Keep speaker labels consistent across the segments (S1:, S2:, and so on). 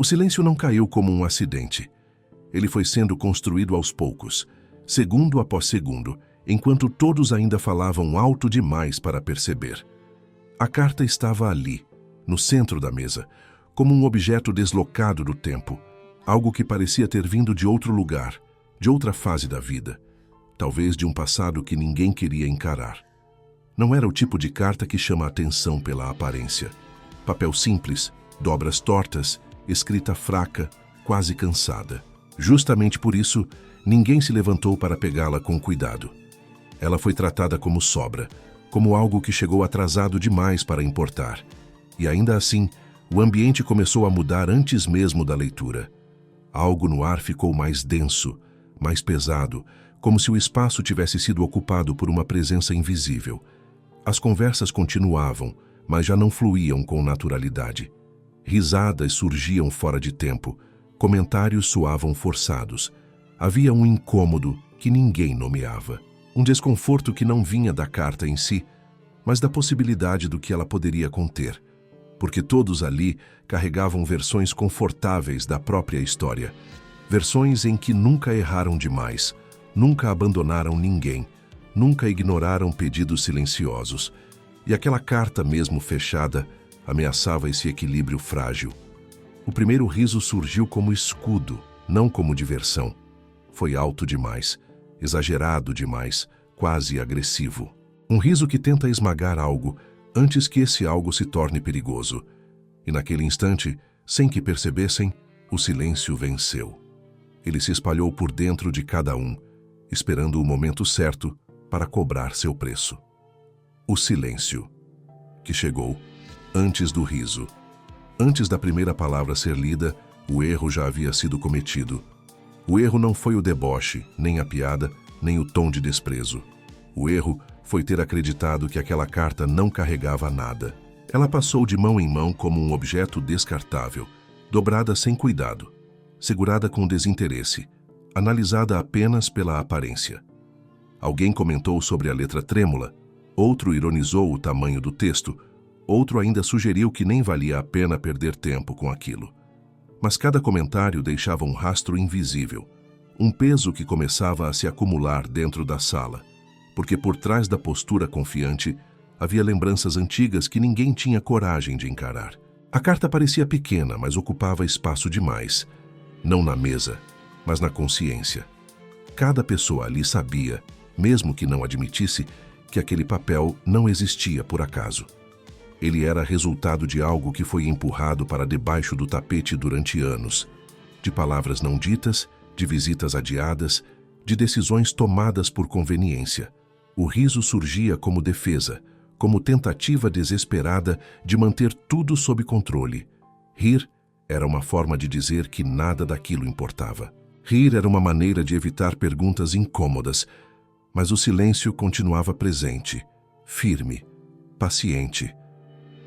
S1: O silêncio não caiu como um acidente. Ele foi sendo construído aos poucos, segundo após segundo, enquanto todos ainda falavam alto demais para perceber. A carta estava ali, no centro da mesa, como um objeto deslocado do tempo, algo que parecia ter vindo de outro lugar, de outra fase da vida, talvez de um passado que ninguém queria encarar. Não era o tipo de carta que chama a atenção pela aparência. Papel simples, dobras tortas, escrita fraca, quase cansada. Justamente por isso, ninguém se levantou para pegá-la com cuidado. Ela foi tratada como sobra, como algo que chegou atrasado demais para importar. E ainda assim, o ambiente começou a mudar antes mesmo da leitura. Algo no ar ficou mais denso, mais pesado, como se o espaço tivesse sido ocupado por uma presença invisível. As conversas continuavam, mas já não fluíam com naturalidade. Risadas surgiam fora de tempo, comentários soavam forçados. Havia um incômodo que ninguém nomeava. Um desconforto que não vinha da carta em si, mas da possibilidade do que ela poderia conter. Porque todos ali carregavam versões confortáveis da própria história. Versões em que nunca erraram demais, nunca abandonaram ninguém, nunca ignoraram pedidos silenciosos. E aquela carta, mesmo fechada, ameaçava esse equilíbrio frágil. O primeiro riso surgiu como escudo, não como diversão. Foi alto demais, exagerado demais, quase agressivo. Um riso que tenta esmagar algo antes que esse algo se torne perigoso. E naquele instante, sem que percebessem, o silêncio venceu. Ele se espalhou por dentro de cada um, esperando o momento certo para cobrar seu preço. O silêncio, que chegou antes do riso. Antes da primeira palavra ser lida, o erro já havia sido cometido. O erro não foi o deboche, nem a piada, nem o tom de desprezo. O erro foi ter acreditado que aquela carta não carregava nada. Ela passou de mão em mão como um objeto descartável, dobrada sem cuidado, segurada com desinteresse, analisada apenas pela aparência. Alguém comentou sobre a letra trêmula, outro ironizou o tamanho do texto, outro ainda sugeriu que nem valia a pena perder tempo com aquilo. Mas cada comentário deixava um rastro invisível, um peso que começava a se acumular dentro da sala, porque por trás da postura confiante havia lembranças antigas que ninguém tinha coragem de encarar. A carta parecia pequena, mas ocupava espaço demais, não na mesa, mas na consciência. Cada pessoa ali sabia, mesmo que não admitisse, que aquele papel não existia por acaso. Ele era resultado de algo que foi empurrado para debaixo do tapete durante anos, de palavras não ditas, de visitas adiadas, de decisões tomadas por conveniência. O riso surgia como defesa, como tentativa desesperada de manter tudo sob controle. Rir era uma forma de dizer que nada daquilo importava. Rir era uma maneira de evitar perguntas incômodas, mas o silêncio continuava presente, firme, paciente.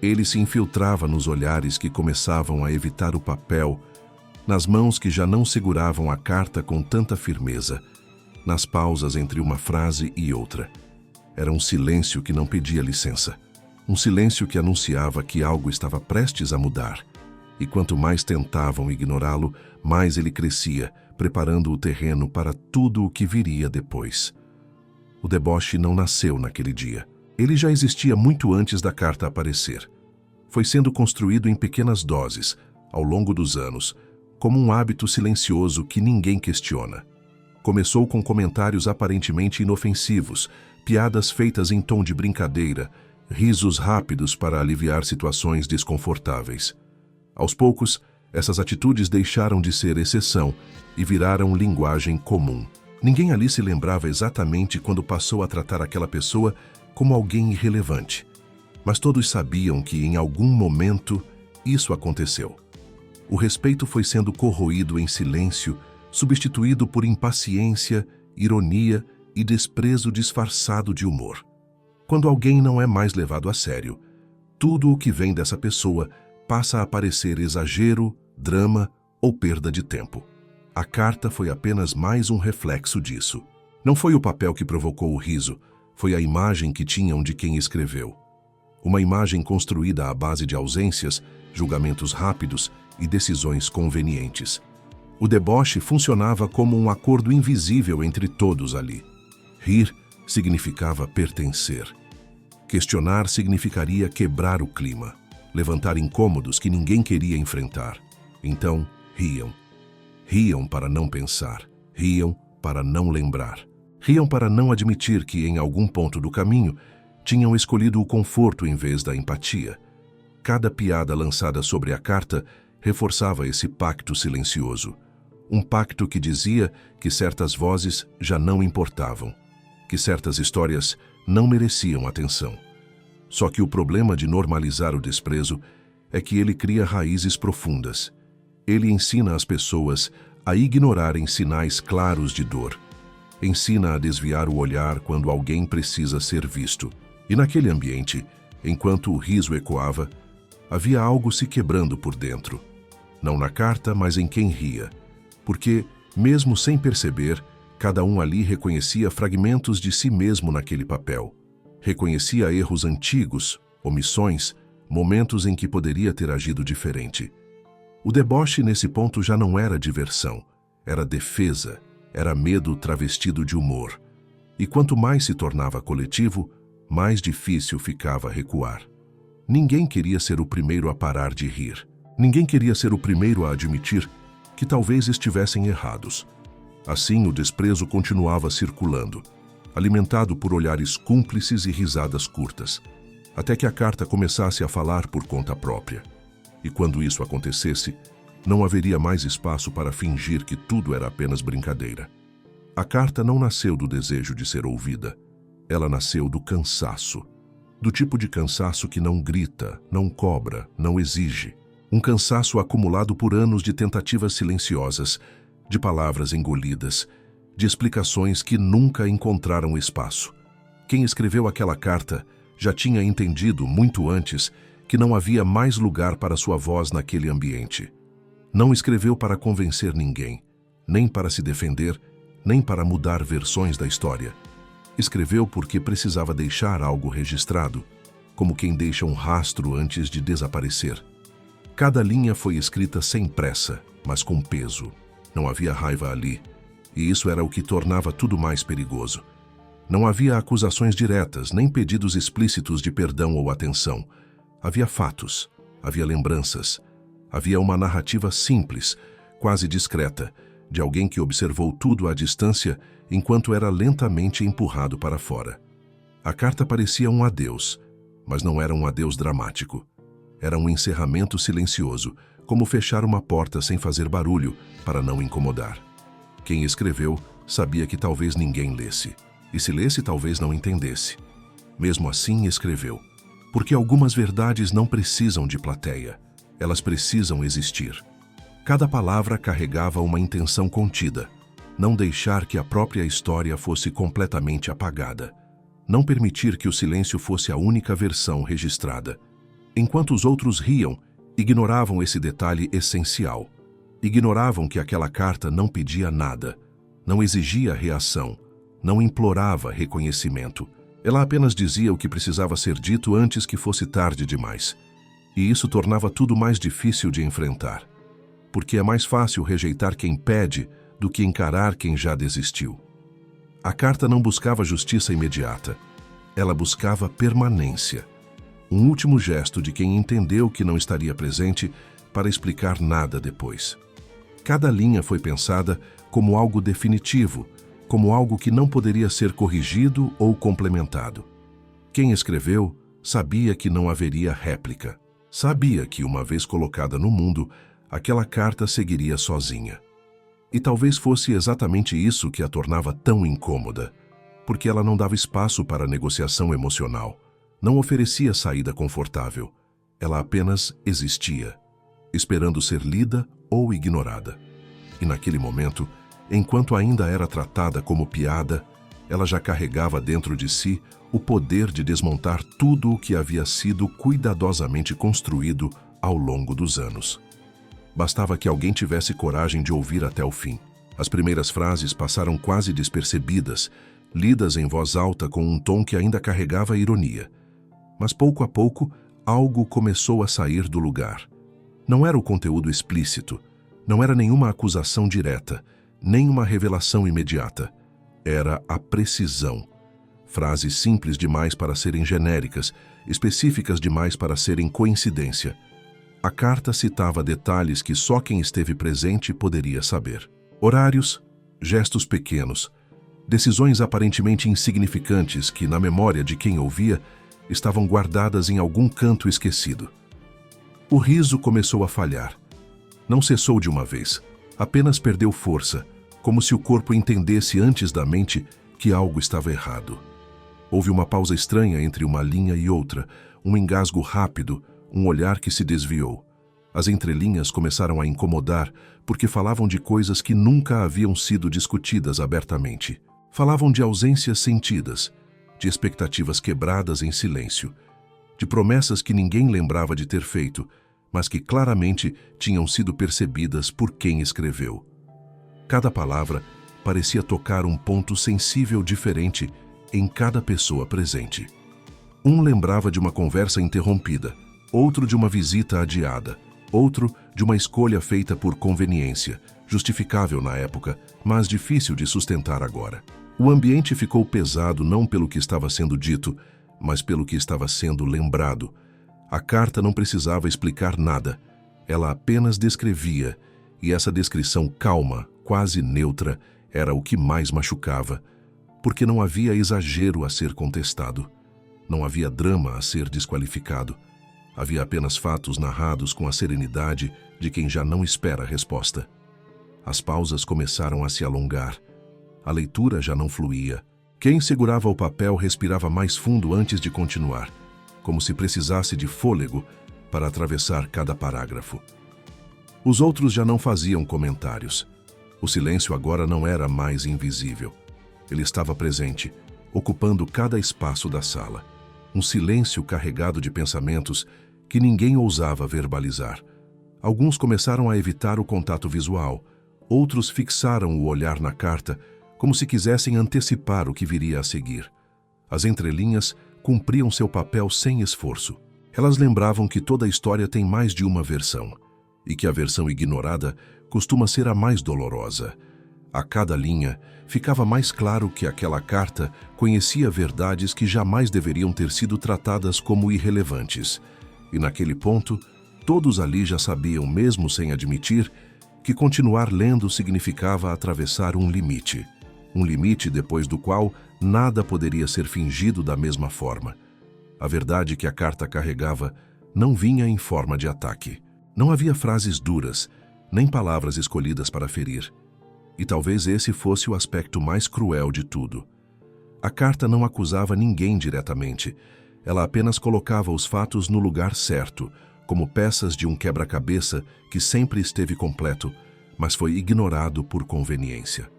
S1: Ele se infiltrava nos olhares que começavam a evitar o papel, nas mãos que já não seguravam a carta com tanta firmeza, nas pausas entre uma frase e outra. Era um silêncio que não pedia licença, um silêncio que anunciava que algo estava prestes a mudar. E quanto mais tentavam ignorá-lo, mais ele crescia, preparando o terreno para tudo o que viria depois. O deboche não nasceu naquele dia. Ele já existia muito antes da carta aparecer. Foi sendo construído em pequenas doses, ao longo dos anos, como um hábito silencioso que ninguém questiona. Começou com comentários aparentemente inofensivos, piadas feitas em tom de brincadeira, risos rápidos para aliviar situações desconfortáveis. Aos poucos, essas atitudes deixaram de ser exceção e viraram linguagem comum. Ninguém ali se lembrava exatamente quando passou a tratar aquela pessoa como alguém irrelevante. Mas todos sabiam que, em algum momento, isso aconteceu. O respeito foi sendo corroído em silêncio, substituído por impaciência, ironia e desprezo disfarçado de humor. Quando alguém não é mais levado a sério, tudo o que vem dessa pessoa passa a parecer exagero, drama ou perda de tempo. A carta foi apenas mais um reflexo disso. Não foi o papel que provocou o riso, foi a imagem que tinham de quem escreveu. Uma imagem construída à base de ausências, julgamentos rápidos e decisões convenientes. O deboche funcionava como um acordo invisível entre todos ali. Rir significava pertencer. Questionar significaria quebrar o clima, levantar incômodos que ninguém queria enfrentar. Então, riam. Riam para não pensar. Riam para não lembrar. Riam para não admitir que, em algum ponto do caminho, tinham escolhido o conforto em vez da empatia. Cada piada lançada sobre a carta reforçava esse pacto silencioso. Um pacto que dizia que certas vozes já não importavam, que certas histórias não mereciam atenção. Só que o problema de normalizar o desprezo é que ele cria raízes profundas. Ele ensina as pessoas a ignorarem sinais claros de dor. Ensina a desviar o olhar quando alguém precisa ser visto. E naquele ambiente, enquanto o riso ecoava, havia algo se quebrando por dentro. Não na carta, mas em quem ria. Porque, mesmo sem perceber, cada um ali reconhecia fragmentos de si mesmo naquele papel. Reconhecia erros antigos, omissões, momentos em que poderia ter agido diferente. O deboche nesse ponto já não era diversão, era defesa, era medo travestido de humor. E quanto mais se tornava coletivo, mais difícil ficava recuar. Ninguém queria ser o primeiro a parar de rir. Ninguém queria ser o primeiro a admitir que talvez estivessem errados. Assim, o desprezo continuava circulando, alimentado por olhares cúmplices e risadas curtas, até que a carta começasse a falar por conta própria. E quando isso acontecesse, não haveria mais espaço para fingir que tudo era apenas brincadeira. A carta não nasceu do desejo de ser ouvida. Ela nasceu do cansaço. Do tipo de cansaço que não grita, não cobra, não exige. Um cansaço acumulado por anos de tentativas silenciosas, de palavras engolidas, de explicações que nunca encontraram espaço. Quem escreveu aquela carta já tinha entendido muito antes que não havia mais lugar para sua voz naquele ambiente. Não escreveu para convencer ninguém, nem para se defender, nem para mudar versões da história. Escreveu porque precisava deixar algo registrado, como quem deixa um rastro antes de desaparecer. Cada linha foi escrita sem pressa, mas com peso. Não havia raiva ali, e isso era o que tornava tudo mais perigoso. Não havia acusações diretas, nem pedidos explícitos de perdão ou atenção. Havia fatos, havia lembranças, havia uma narrativa simples, quase discreta, de alguém que observou tudo à distância enquanto era lentamente empurrado para fora. A carta parecia um adeus, mas não era um adeus dramático. Era um encerramento silencioso, como fechar uma porta sem fazer barulho para não incomodar. Quem escreveu sabia que talvez ninguém lesse, e se lesse talvez não entendesse. Mesmo assim escreveu, porque algumas verdades não precisam de plateia, elas precisam existir. Cada palavra carregava uma intenção contida, não deixar que a própria história fosse completamente apagada, não permitir que o silêncio fosse a única versão registrada. Enquanto os outros riam, ignoravam esse detalhe essencial. Ignoravam que aquela carta não pedia nada, não exigia reação, não implorava reconhecimento. Ela apenas dizia o que precisava ser dito antes que fosse tarde demais. E isso tornava tudo mais difícil de enfrentar. Porque é mais fácil rejeitar quem pede do que encarar quem já desistiu. A carta não buscava justiça imediata. Ela buscava permanência. Um último gesto de quem entendeu que não estaria presente para explicar nada depois. Cada linha foi pensada como algo definitivo, como algo que não poderia ser corrigido ou complementado. Quem escreveu sabia que não haveria réplica. Sabia que, uma vez colocada no mundo, aquela carta seguiria sozinha. E talvez fosse exatamente isso que a tornava tão incômoda, porque ela não dava espaço para negociação emocional. Não oferecia saída confortável. Ela apenas existia, esperando ser lida ou ignorada. E naquele momento, enquanto ainda era tratada como piada, ela já carregava dentro de si o poder de desmontar tudo o que havia sido cuidadosamente construído ao longo dos anos. Bastava que alguém tivesse coragem de ouvir até o fim. As primeiras frases passaram quase despercebidas, lidas em voz alta com um tom que ainda carregava ironia. Mas pouco a pouco, algo começou a sair do lugar. Não era o conteúdo explícito, não era nenhuma acusação direta, nem uma revelação imediata. Era a precisão. Frases simples demais para serem genéricas, específicas demais para serem coincidência. A carta citava detalhes que só quem esteve presente poderia saber. Horários, gestos pequenos, decisões aparentemente insignificantes que, na memória de quem ouvia, estavam guardadas em algum canto esquecido. O riso começou a falhar. Não cessou de uma vez, apenas perdeu força, como se o corpo entendesse antes da mente que algo estava errado. Houve uma pausa estranha entre uma linha e outra, um engasgo rápido, um olhar que se desviou. As entrelinhas começaram a incomodar porque falavam de coisas que nunca haviam sido discutidas abertamente. Falavam de ausências sentidas, de expectativas quebradas em silêncio, de promessas que ninguém lembrava de ter feito, mas que claramente tinham sido percebidas por quem escreveu. Cada palavra parecia tocar um ponto sensível diferente em cada pessoa presente. Um lembrava de uma conversa interrompida, outro de uma visita adiada, outro de uma escolha feita por conveniência, justificável na época, mas difícil de sustentar agora. O ambiente ficou pesado não pelo que estava sendo dito, mas pelo que estava sendo lembrado. A carta não precisava explicar nada, ela apenas descrevia, e essa descrição calma, quase neutra, era o que mais machucava, porque não havia exagero a ser contestado, não havia drama a ser desqualificado, havia apenas fatos narrados com a serenidade de quem já não espera a resposta. As pausas começaram a se alongar, a leitura já não fluía. Quem segurava o papel respirava mais fundo antes de continuar, como se precisasse de fôlego para atravessar cada parágrafo. Os outros já não faziam comentários. O silêncio agora não era mais invisível. Ele estava presente, ocupando cada espaço da sala. Um silêncio carregado de pensamentos que ninguém ousava verbalizar. Alguns começaram a evitar o contato visual, outros fixaram o olhar na carta, como se quisessem antecipar o que viria a seguir. As entrelinhas cumpriam seu papel sem esforço. Elas lembravam que toda história tem mais de uma versão, e que a versão ignorada costuma ser a mais dolorosa. A cada linha, ficava mais claro que aquela carta conhecia verdades que jamais deveriam ter sido tratadas como irrelevantes. E naquele ponto, todos ali já sabiam, mesmo sem admitir, que continuar lendo significava atravessar um limite. Um limite depois do qual nada poderia ser fingido da mesma forma. A verdade que a carta carregava não vinha em forma de ataque. Não havia frases duras, nem palavras escolhidas para ferir. E talvez esse fosse o aspecto mais cruel de tudo. A carta não acusava ninguém diretamente. Ela apenas colocava os fatos no lugar certo, como peças de um quebra-cabeça que sempre esteve completo, mas foi ignorado por conveniência.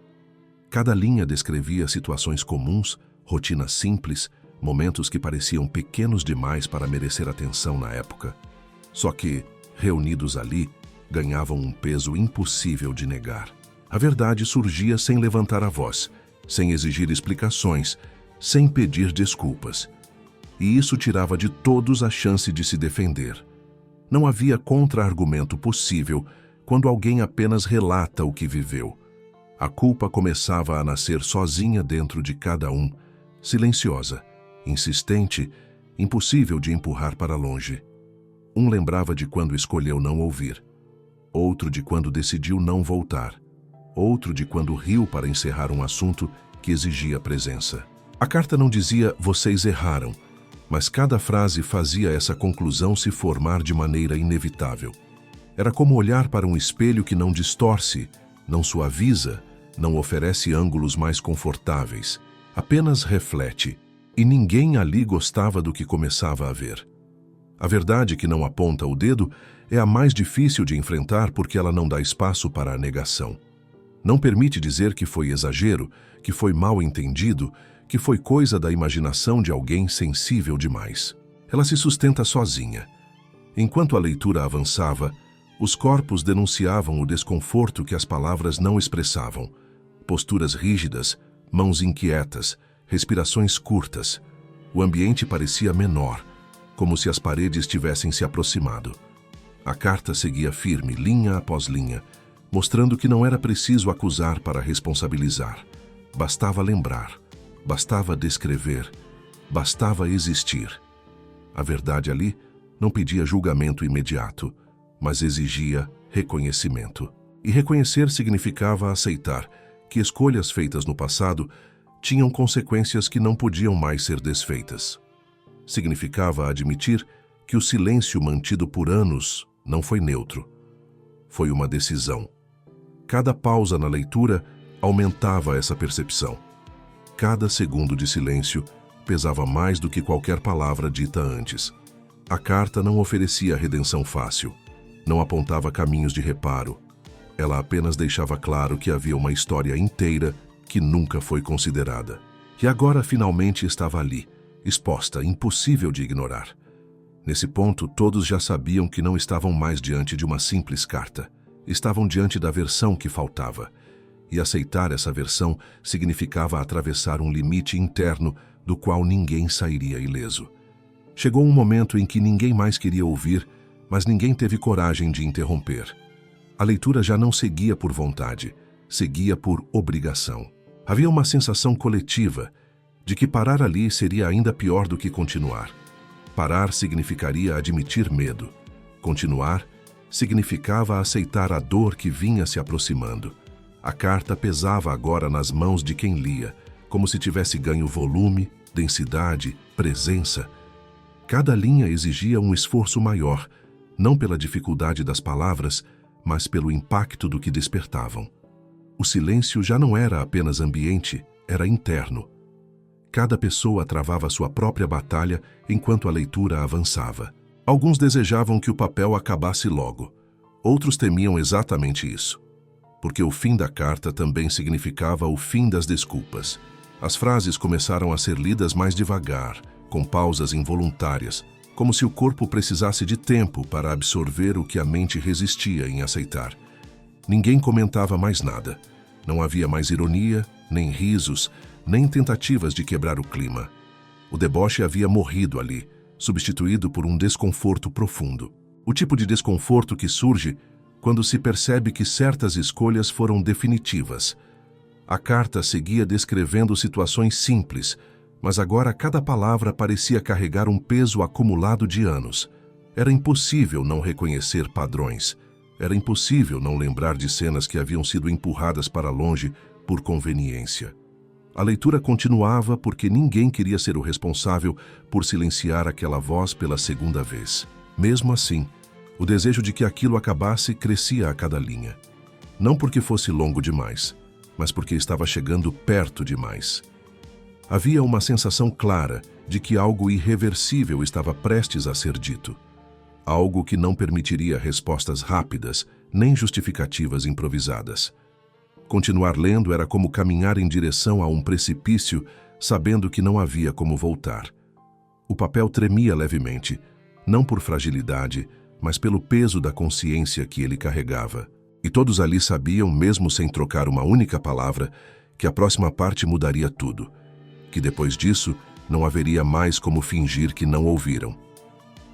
S1: Cada linha descrevia situações comuns, rotinas simples, momentos que pareciam pequenos demais para merecer atenção na época. Só que, reunidos ali, ganhavam um peso impossível de negar. A verdade surgia sem levantar a voz, sem exigir explicações, sem pedir desculpas. E isso tirava de todos a chance de se defender. Não havia contra-argumento possível quando alguém apenas relata o que viveu. A culpa começava a nascer sozinha dentro de cada um, silenciosa, insistente, impossível de empurrar para longe. Um lembrava de quando escolheu não ouvir, outro de quando decidiu não voltar, outro de quando riu para encerrar um assunto que exigia presença. A carta não dizia "vocês erraram", mas cada frase fazia essa conclusão se formar de maneira inevitável. Era como olhar para um espelho que não distorce, não suaviza, não oferece ângulos mais confortáveis, apenas reflete, e ninguém ali gostava do que começava a ver. A verdade que não aponta o dedo é a mais difícil de enfrentar porque ela não dá espaço para a negação. Não permite dizer que foi exagero, que foi mal entendido, que foi coisa da imaginação de alguém sensível demais. Ela se sustenta sozinha. Enquanto a leitura avançava, os corpos denunciavam o desconforto que as palavras não expressavam. Posturas rígidas, mãos inquietas, respirações curtas. O ambiente parecia menor, como se as paredes tivessem se aproximado. A carta seguia firme, linha após linha, mostrando que não era preciso acusar para responsabilizar. Bastava lembrar, bastava descrever, bastava existir. A verdade ali não pedia julgamento imediato, mas exigia reconhecimento. E reconhecer significava aceitar que escolhas feitas no passado tinham consequências que não podiam mais ser desfeitas. Significava admitir que o silêncio mantido por anos não foi neutro. Foi uma decisão. Cada pausa na leitura aumentava essa percepção. Cada segundo de silêncio pesava mais do que qualquer palavra dita antes. A carta não oferecia redenção fácil, não apontava caminhos de reparo. Ela apenas deixava claro que havia uma história inteira que nunca foi considerada. E agora finalmente estava ali, exposta, impossível de ignorar. Nesse ponto, todos já sabiam que não estavam mais diante de uma simples carta. Estavam diante da versão que faltava. E aceitar essa versão significava atravessar um limite interno do qual ninguém sairia ileso. Chegou um momento em que ninguém mais queria ouvir, mas ninguém teve coragem de interromper. A leitura já não seguia por vontade, seguia por obrigação. Havia uma sensação coletiva de que parar ali seria ainda pior do que continuar. Parar significaria admitir medo. Continuar significava aceitar a dor que vinha se aproximando. A carta pesava agora nas mãos de quem lia, como se tivesse ganho volume, densidade, presença. Cada linha exigia um esforço maior, não pela dificuldade das palavras, mas pelo impacto do que despertavam. O silêncio já não era apenas ambiente, era interno. Cada pessoa travava sua própria batalha enquanto a leitura avançava. Alguns desejavam que o papel acabasse logo. Outros temiam exatamente isso. Porque o fim da carta também significava o fim das desculpas. As frases começaram a ser lidas mais devagar, com pausas involuntárias, como se o corpo precisasse de tempo para absorver o que a mente resistia em aceitar. Ninguém comentava mais nada. Não havia mais ironia, nem risos, nem tentativas de quebrar o clima. O deboche havia morrido ali, substituído por um desconforto profundo. O tipo de desconforto que surge quando se percebe que certas escolhas foram definitivas. A carta seguia descrevendo situações simples, mas agora cada palavra parecia carregar um peso acumulado de anos. Era impossível não reconhecer padrões. Era impossível não lembrar de cenas que haviam sido empurradas para longe por conveniência. A leitura continuava porque ninguém queria ser o responsável por silenciar aquela voz pela segunda vez. Mesmo assim, o desejo de que aquilo acabasse crescia a cada linha. Não porque fosse longo demais, mas porque estava chegando perto demais. Havia uma sensação clara de que algo irreversível estava prestes a ser dito. Algo que não permitiria respostas rápidas, nem justificativas improvisadas. Continuar lendo era como caminhar em direção a um precipício, sabendo que não havia como voltar. O papel tremia levemente, não por fragilidade, mas pelo peso da consciência que ele carregava. E todos ali sabiam, mesmo sem trocar uma única palavra, que a próxima parte mudaria tudo. Que depois disso, não haveria mais como fingir que não ouviram.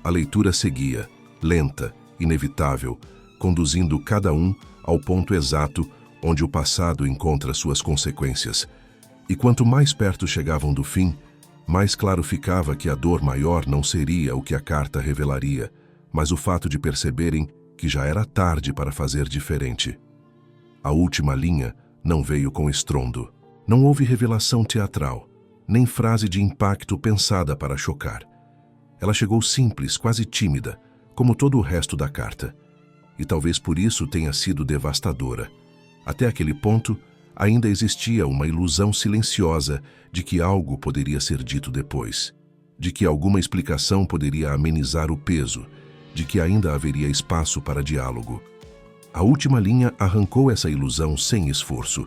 S1: A leitura seguia, lenta, inevitável, conduzindo cada um ao ponto exato onde o passado encontra suas consequências. E quanto mais perto chegavam do fim, mais claro ficava que a dor maior não seria o que a carta revelaria, mas o fato de perceberem que já era tarde para fazer diferente. A última linha não veio com estrondo. Não houve revelação teatral, nem frase de impacto pensada para chocar. Ela chegou simples, quase tímida, como todo o resto da carta. E talvez por isso tenha sido devastadora. Até aquele ponto, ainda existia uma ilusão silenciosa de que algo poderia ser dito depois, de que alguma explicação poderia amenizar o peso, de que ainda haveria espaço para diálogo. A última linha arrancou essa ilusão sem esforço.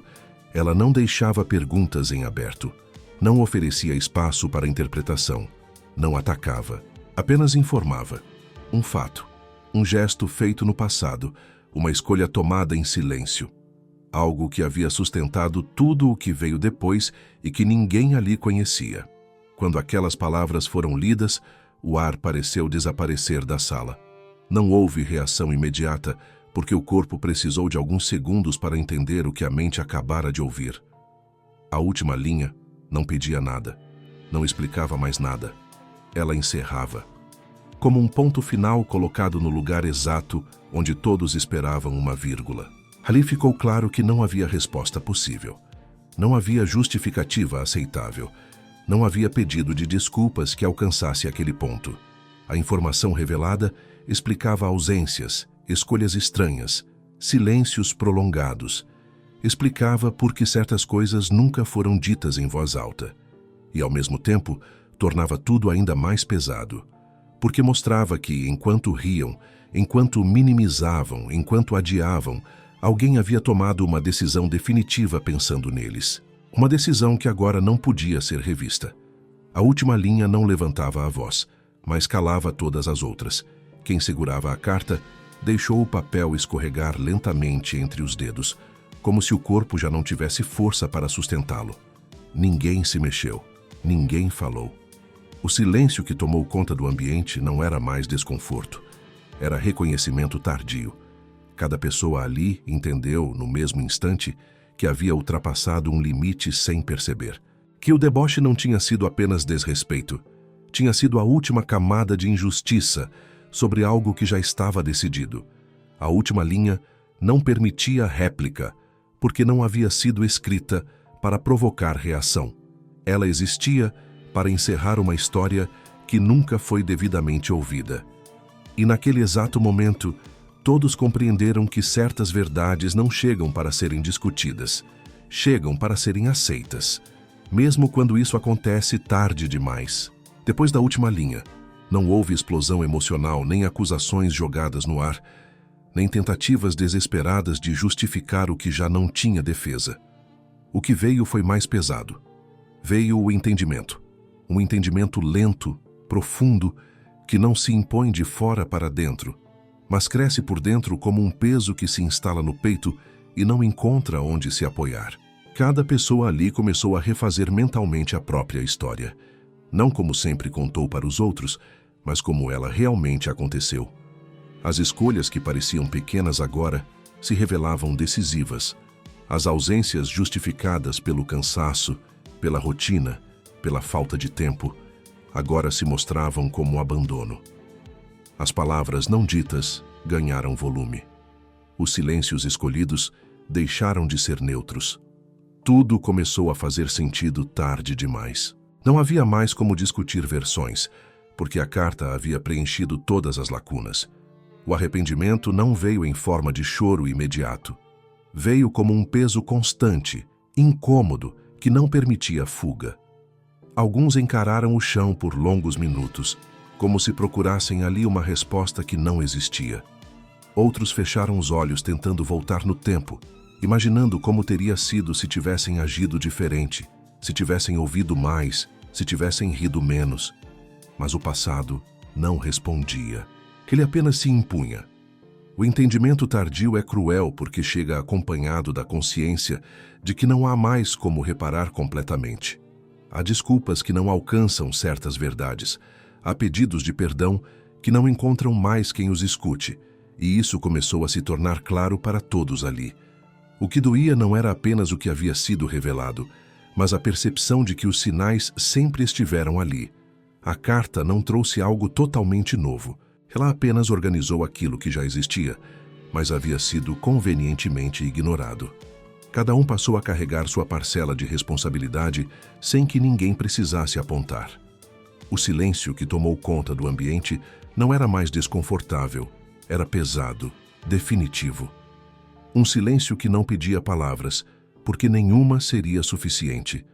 S1: Ela não deixava perguntas em aberto, não oferecia espaço para interpretação, não atacava, apenas informava. Um fato, um gesto feito no passado, uma escolha tomada em silêncio. Algo que havia sustentado tudo o que veio depois e que ninguém ali conhecia. Quando aquelas palavras foram lidas, o ar pareceu desaparecer da sala. Não houve reação imediata, porque o corpo precisou de alguns segundos para entender o que a mente acabara de ouvir. A última linha não pedia nada, não explicava mais nada. Ela encerrava. Como um ponto final colocado no lugar exato onde todos esperavam uma vírgula. Ali ficou claro que não havia resposta possível. Não havia justificativa aceitável. Não havia pedido de desculpas que alcançasse aquele ponto. A informação revelada explicava ausências, escolhas estranhas, silêncios prolongados. Explicava por que certas coisas nunca foram ditas em voz alta. E, ao mesmo tempo, tornava tudo ainda mais pesado. Porque mostrava que, enquanto riam, enquanto minimizavam, enquanto adiavam, alguém havia tomado uma decisão definitiva pensando neles. Uma decisão que agora não podia ser revista. A última linha não levantava a voz, mas calava todas as outras. Quem segurava a carta deixou o papel escorregar lentamente entre os dedos, como se o corpo já não tivesse força para sustentá-lo. Ninguém se mexeu, ninguém falou. O silêncio que tomou conta do ambiente não era mais desconforto, era reconhecimento tardio. Cada pessoa ali entendeu, no mesmo instante, que havia ultrapassado um limite sem perceber. Que o deboche não tinha sido apenas desrespeito, tinha sido a última camada de injustiça sobre algo que já estava decidido. A última linha não permitia réplica, porque não havia sido escrita para provocar reação. Ela existia para encerrar uma história que nunca foi devidamente ouvida. E naquele exato momento, todos compreenderam que certas verdades não chegam para serem discutidas, chegam para serem aceitas, mesmo quando isso acontece tarde demais. Depois da última linha, não houve explosão emocional, nem acusações jogadas no ar, nem tentativas desesperadas de justificar o que já não tinha defesa. O que veio foi mais pesado. Veio o entendimento. Um entendimento lento, profundo, que não se impõe de fora para dentro, mas cresce por dentro como um peso que se instala no peito e não encontra onde se apoiar. Cada pessoa ali começou a refazer mentalmente a própria história. Não como sempre contou para os outros, mas como ela realmente aconteceu. As escolhas que pareciam pequenas agora se revelavam decisivas. As ausências justificadas pelo cansaço, pela rotina, pela falta de tempo, agora se mostravam como abandono. As palavras não ditas ganharam volume. Os silêncios escolhidos deixaram de ser neutros. Tudo começou a fazer sentido tarde demais. Não havia mais como discutir versões, porque a carta havia preenchido todas as lacunas. O arrependimento não veio em forma de choro imediato. Veio como um peso constante, incômodo, que não permitia fuga. Alguns encararam o chão por longos minutos, como se procurassem ali uma resposta que não existia. Outros fecharam os olhos tentando voltar no tempo, imaginando como teria sido se tivessem agido diferente, se tivessem ouvido mais, se tivessem rido menos. Mas o passado não respondia. Ele apenas se impunha. O entendimento tardio é cruel porque chega acompanhado da consciência de que não há mais como reparar completamente. Há desculpas que não alcançam certas verdades. Há pedidos de perdão que não encontram mais quem os escute. E isso começou a se tornar claro para todos ali. O que doía não era apenas o que havia sido revelado, mas a percepção de que os sinais sempre estiveram ali. A carta não trouxe algo totalmente novo. Ela apenas organizou aquilo que já existia, mas havia sido convenientemente ignorado. Cada um passou a carregar sua parcela de responsabilidade sem que ninguém precisasse apontar. O silêncio que tomou conta do ambiente não era mais desconfortável, era pesado, definitivo. Um silêncio que não pedia palavras, porque nenhuma seria suficiente.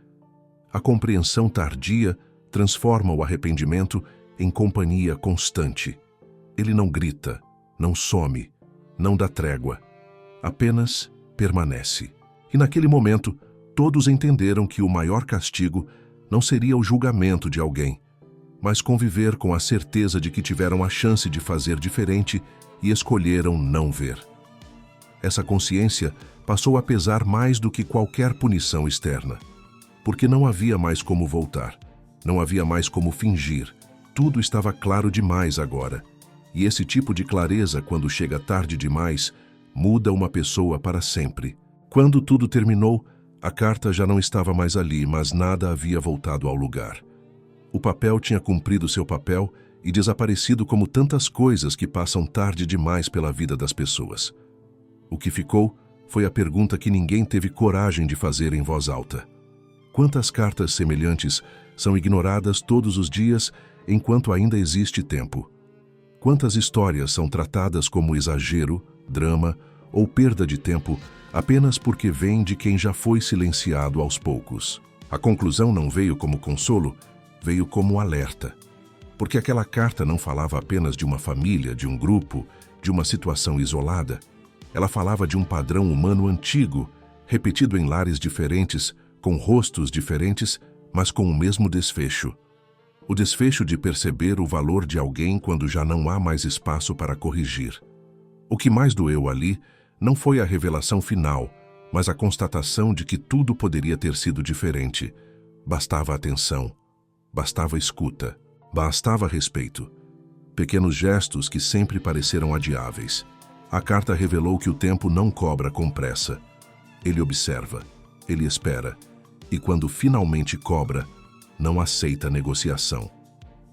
S1: A compreensão tardia transforma o arrependimento em companhia constante. Ele não grita, não some, não dá trégua, apenas permanece. E naquele momento, todos entenderam que o maior castigo não seria o julgamento de alguém, mas conviver com a certeza de que tiveram a chance de fazer diferente e escolheram não ver. Essa consciência passou a pesar mais do que qualquer punição externa, porque não havia mais como voltar, não havia mais como fingir, tudo estava claro demais agora. E esse tipo de clareza, quando chega tarde demais, muda uma pessoa para sempre. Quando tudo terminou, a carta já não estava mais ali, mas nada havia voltado ao lugar. O papel tinha cumprido seu papel e desaparecido como tantas coisas que passam tarde demais pela vida das pessoas. O que ficou foi a pergunta que ninguém teve coragem de fazer em voz alta. Quantas cartas semelhantes são ignoradas todos os dias enquanto ainda existe tempo? Quantas histórias são tratadas como exagero, drama ou perda de tempo apenas porque vêm de quem já foi silenciado aos poucos? A conclusão não veio como consolo, veio como alerta. Porque aquela carta não falava apenas de uma família, de um grupo, de uma situação isolada. Ela falava de um padrão humano antigo, repetido em lares diferentes, com rostos diferentes, mas com o mesmo desfecho. O desfecho de perceber o valor de alguém quando já não há mais espaço para corrigir. O que mais doeu ali não foi a revelação final, mas a constatação de que tudo poderia ter sido diferente. Bastava atenção, bastava escuta, bastava respeito. Pequenos gestos que sempre pareceram adiáveis. A carta revelou que o tempo não cobra com pressa. Ele observa, ele espera, e quando finalmente cobra, não aceita negociação.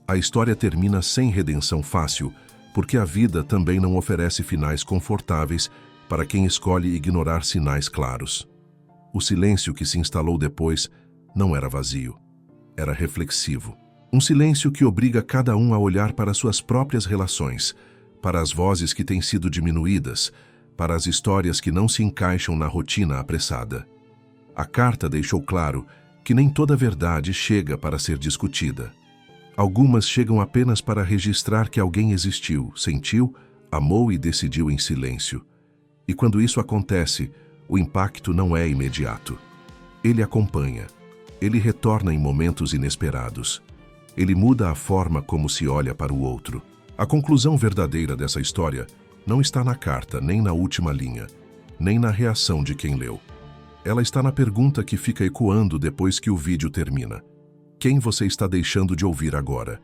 S1: A história termina sem redenção fácil, porque a vida também não oferece finais confortáveis para quem escolhe ignorar sinais claros. O silêncio que se instalou depois não era vazio, era reflexivo. Um silêncio que obriga cada um a olhar para suas próprias relações, para as vozes que têm sido diminuídas, para as histórias que não se encaixam na rotina apressada. A carta deixou claro que nem toda verdade chega para ser discutida. Algumas chegam apenas para registrar que alguém existiu, sentiu, amou e decidiu em silêncio. E quando isso acontece, o impacto não é imediato. Ele acompanha. Ele retorna em momentos inesperados. Ele muda a forma como se olha para o outro. A conclusão verdadeira dessa história não está na carta, nem na última linha, nem na reação de quem leu. Ela está na pergunta que fica ecoando depois que o vídeo termina. Quem você está deixando de ouvir agora?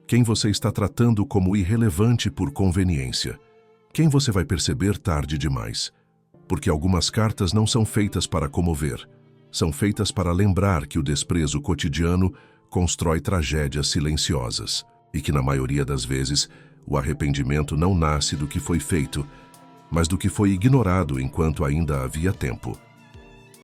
S1: Quem você está tratando como irrelevante por conveniência? Quem você vai perceber tarde demais? Porque algumas cartas não são feitas para comover. São feitas para lembrar que o desprezo cotidiano constrói tragédias silenciosas e que, na maioria das vezes, o arrependimento não nasce do que foi feito, mas do que foi ignorado enquanto ainda havia tempo.